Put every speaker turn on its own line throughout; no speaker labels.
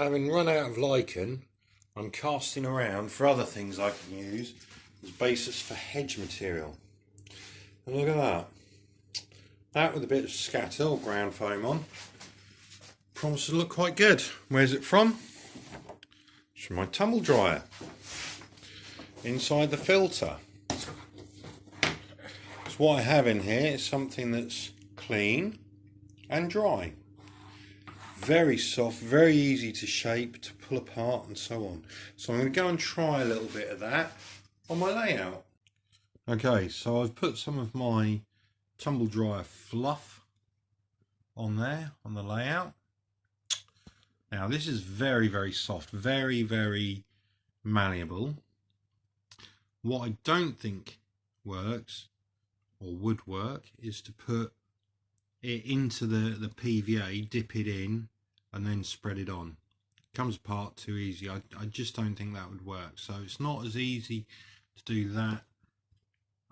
Having run out of lichen, I'm casting around for other things I can use as basis for hedge material. And look at that. That with a bit of scatter or ground foam on promises to look quite good. Where's it from? It's from my tumble dryer. Inside the filter. So what I have in here is something that's clean and dry. Very soft, very easy to shape, to pull apart and so on. So I'm going to go and try a little bit of that on my layout. Okay, so I've put some of my tumble dryer fluff on there, on the layout. Now this is very, very soft, very, very malleable. What I don't think works, or would work, is to put it into the PVA, dip it in and then spread it on. It comes apart too easy. I just don't think that would work. So it's not as easy to do that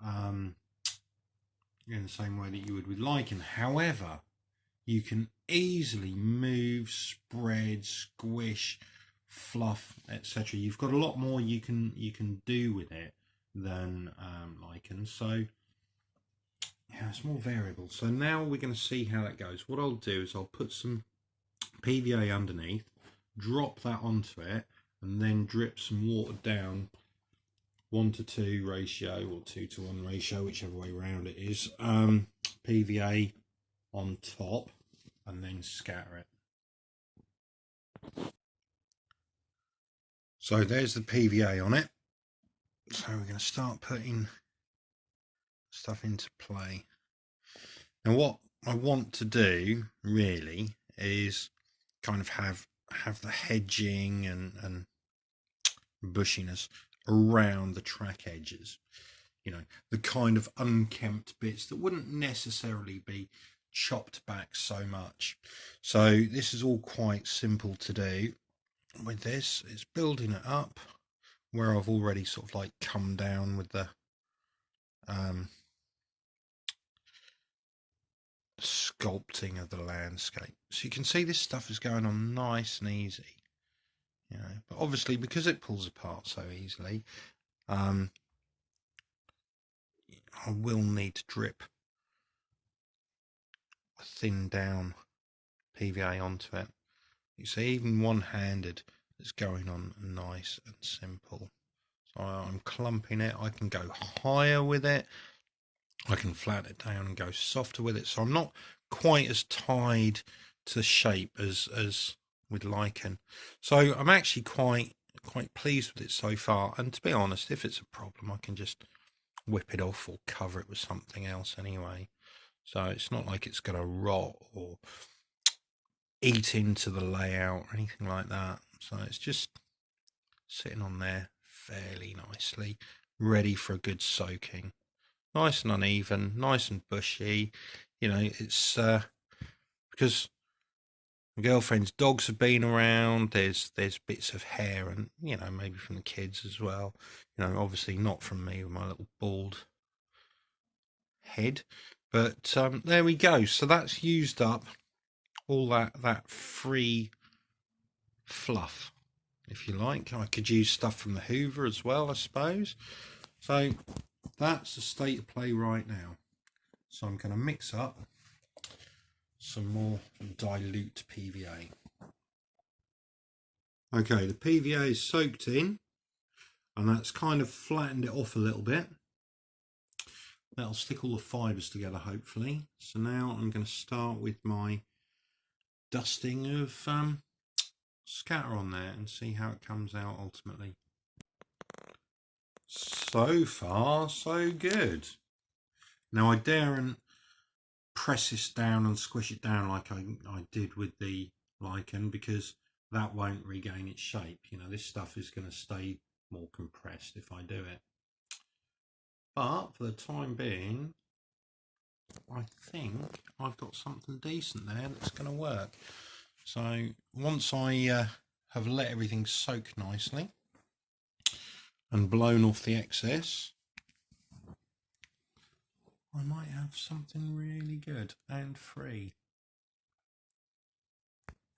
in the same way that you would with lichen. However, you can easily move, spread, squish, fluff, etc. You've got a lot more you can do with it than lichen. So yeah, it's more variable. So now we're going to see how that goes. What I'll do is I'll put some PVA underneath, drop that onto it, and then drip some water down, 1:2 ratio or 2:1 ratio, whichever way round it is, PVA on top, and then scatter it. So there's the PVA on it. So we're going to start putting stuff into play. And what I want to do really is kind of have the hedging and bushiness around the track edges, you know, the kind of unkempt bits that wouldn't necessarily be chopped back so much. So this is all quite simple to do. With this, it's building it up where I've already sort of like come down with the sculpting of the landscape. So you can see this stuff is going on nice and easy, you know, but obviously because it pulls apart so easily, I will need to drip a thin down PVA onto it. You see, even one-handed, it's going on nice and simple. So I'm clumping it. I can go higher with it. I can flatten it down and go softer with it. So I'm not quite as tied to shape as with lichen. So I'm actually quite pleased with it so far. And to be honest, if it's a problem, I can just whip it off or cover it with something else anyway. So it's not like it's going to rot or eat into the layout or anything like that. So it's just sitting on there fairly nicely, ready for a good soaking. Nice and uneven, nice and bushy. You know, it's because my girlfriend's dogs have been around. There's bits of hair, and you know, maybe from the kids as well. You know, obviously not from me with my little bald head. But there we go. So that's used up all that free fluff, if you like. I could use stuff from the Hoover as well, I suppose. So that's the state of play right now. So I'm going to mix up some more dilute PVA. Okay, the PVA is soaked in, and that's kind of flattened it off a little bit. That'll stick all the fibres together, hopefully. So now I'm going to start with my dusting of scatter on there and see how it comes out ultimately. So far, so good. Now I daren't press this down and squish it down like I did with the lichen, because that won't regain its shape. You know, this stuff is going to stay more compressed if I do it. But for the time being, I think I've got something decent there that's going to work. So once I have let everything soak nicely and blown off the excess, I might have something really good and free.